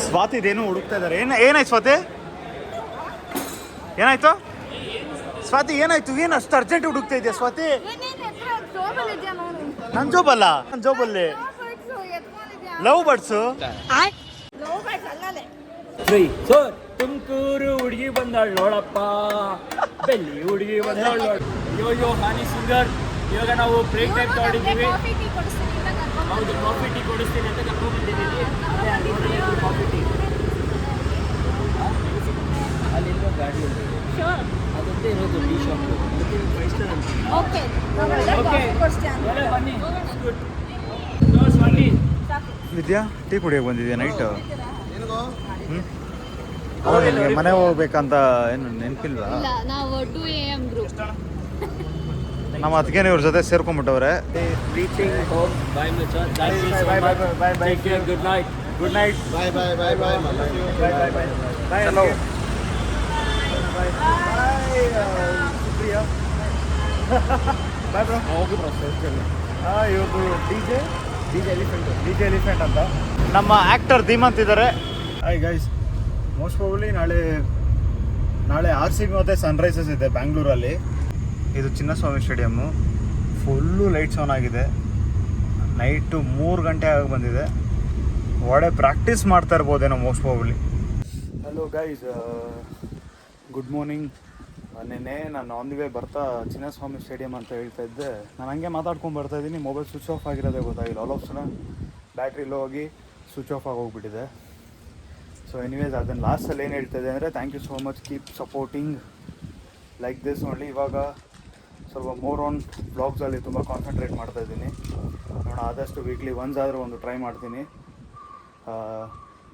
ಸ್ವಾತಿದೇನು ಹುಡುಕ್ತಾ ಇದ್ದಾರೆ. ಏನಾಯ್ತು ಸ್ವಾತಿ? ಏನಾಯ್ತು ಸ್ವಾತಿ? ಏನಾಯ್ತು? ಏನು ಅಷ್ಟು ಅರ್ಜೆಂಟ್ ಹುಡುಕ್ತಾ ಇದೆಯಾ ಸ್ವಾತಿ? ನನ್ನ ಜೋಬಲ್ಲ, ನನ್ನ ಜೋಬಲ್ಲಿ ಲವ್ ಬರ್ಡ್ಸು. ಸೊ ತುಮಕೂರು ಹುಡುಗಿ ಬಂದಾಳು ನೋಡಪ್ಪ, ಬೆಲ್ಲಿ ಹುಡುಗಿ ಬಂದಾಳು ನೋಡು. ಅಯ್ಯೋ ಹಾನಿ ಸಿಂಗರ್. ಇವಾಗ ನಾವು ಬ್ರೇಕ್ ಟೈಮ್ ತಗೊಂಡಿದ್ದೀವಿ. ಹೌದು, ಕಾಫಿ ಟೀ ಕೊಡಿಸ್ತೀನಿ ಅಂತ ಕರ್ಕೊಂಡು ಬಂದಿದ್ದೀವಿ. ಕಾಫಿ ಟೀ ಅಲ್ಲಿರುವ ಗಾಡಿ ಅದೊಂದೇ ಇರೋದು ಟೀ ಶಾಪ್. ಓಕೆ ಬನ್ನಿ. ಬನ್ನಿ. ವಿದ್ಯಾ, ಟೀ ಕುಡಿಯೋಕೆ ಬಂದಿದ್ಯಾ ನೈಟು? ನಿಮಗೆ ಮನೆ ಹೋಗ್ಬೇಕಂತ ಏನು ನೆನಪಿಲ್ವಾ? ಇಲ್ಲ, ನಾವು 2 AM ಗ್ರೂಪ್. ನಮ್ಮ ಅದಕ್ಕೇನೆ ಇವ್ರ ಜೊತೆ ಸೇರ್ಕೊಂಡ್ಬಿಟ್ಟವ್ರೆ. Reaching home. ಬಾಯ್ ಮಚ್ಚಾ. Bye. Good night. Good night. Bye. Bye. Hello. Bye bro. ಹೋಗಿ ಪ್ರೊಸೆಸ್. ಇವ್ರದ್ದು ಡಿಜೆ ಎಲಿಫೆಂಟ್ ಅಂತ. ನಮ್ಮ ಆ್ಯಕ್ಟರ್ ಧೀಮಂತ್ ಇದ್ದಾರೆ. ಹಾಯ್ ಗೈಸ್, ಮೋಸ್ಟ್ ಪ್ರಾಬಬ್ಲಿ ನಾಳೆ RCB ಮತ್ತು ಸನ್ರೈಸರ್ಸ್ ಇದೆ ಬ್ಯಾಂಗ್ಳೂರಲ್ಲಿ. ಇದು Chinnaswamy stadium. Full lights on ಆಗಿದೆ. ನೈಟು 3 ಗಂಟೆ ಆಗಿ ಬಂದಿದೆ. ಒಳ್ಳೆ ಪ್ರಾಕ್ಟೀಸ್ ಮಾಡ್ತಾ ಇರ್ಬೋದೇನೋ most probably. Hello guys, good morning. ನೆನ್ನೆ ನಾನು ಆನ್ ದಿ ವೇ ಬರ್ತಾ ಚಿನ್ನಸ್ವಾಮಿ ಸ್ಟೇಡಿಯಂ ಅಂತ ಹೇಳ್ತಾ ಇದ್ದೆ. ನಾನು ಹಂಗೆ ಮಾತಾಡ್ಕೊಂಡು ಬರ್ತಾಯಿದ್ದೀನಿ, ಮೊಬೈಲ್ ಸ್ವಿಚ್ ಆಫ್ ಆಗಿರೋದೇ ಗೊತ್ತಾಗಿಲ್ಲ. All of sudden battery low ಆಗಿ ಸ್ವಿಚ್ ಆಫ್ ಆಗೋಗ್ಬಿಟ್ಟಿದೆ. ಸೊ ಎನಿವೇಸ್, ಅದನ್ನು ಲಾಸ್ಟಲ್ಲಿ ಏನು ಹೇಳ್ತಾಯಿದ್ದೆ ಅಂದರೆ thank you so much, keep supporting like this only. ಇವಾಗ ಸ್ವಲ್ಪ ಮೋರ್ ಆನ್ ಬ್ಲಾಗ್ಸಲ್ಲಿ ತುಂಬ ಕಾನ್ಸಂಟ್ರೇಟ್ ಮಾಡ್ತಾಯಿದ್ದೀನಿ. ನೋಡೋಣ, ಆದಷ್ಟು ವೀಕ್ಲಿ ಒನ್ಸ್ ಆದರೂ ಒಂದು ಟ್ರೈ ಮಾಡ್ತೀನಿ.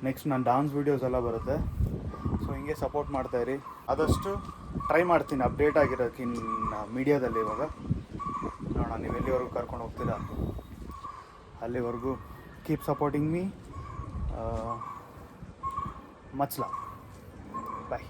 ನೆಕ್ಸ್ಟ್ ನನ್ನ ಡಾನ್ಸ್ ವೀಡಿಯೋಸ್ ಎಲ್ಲ ಬರುತ್ತೆ. ಸೊ ಹಿಂಗೆ ಸಪೋರ್ಟ್ ಮಾಡ್ತಾಯಿರಿ. ಆದಷ್ಟು ಟ್ರೈ ಮಾಡ್ತೀನಿ ಅಪ್ಡೇಟ್ ಆಗಿರೋಕ್ಕಿನ್ನ ಮೀಡಿಯಾದಲ್ಲಿ. ಇವಾಗ ನೋಡೋಣ, ನೀವು ಎಲ್ಲಿವರೆಗೂ ಕರ್ಕೊಂಡು ಹೋಗ್ತೀರಾ ಅಲ್ಲಿವರೆಗೂ. Keep supporting me. Much love. ಬಾಯ್.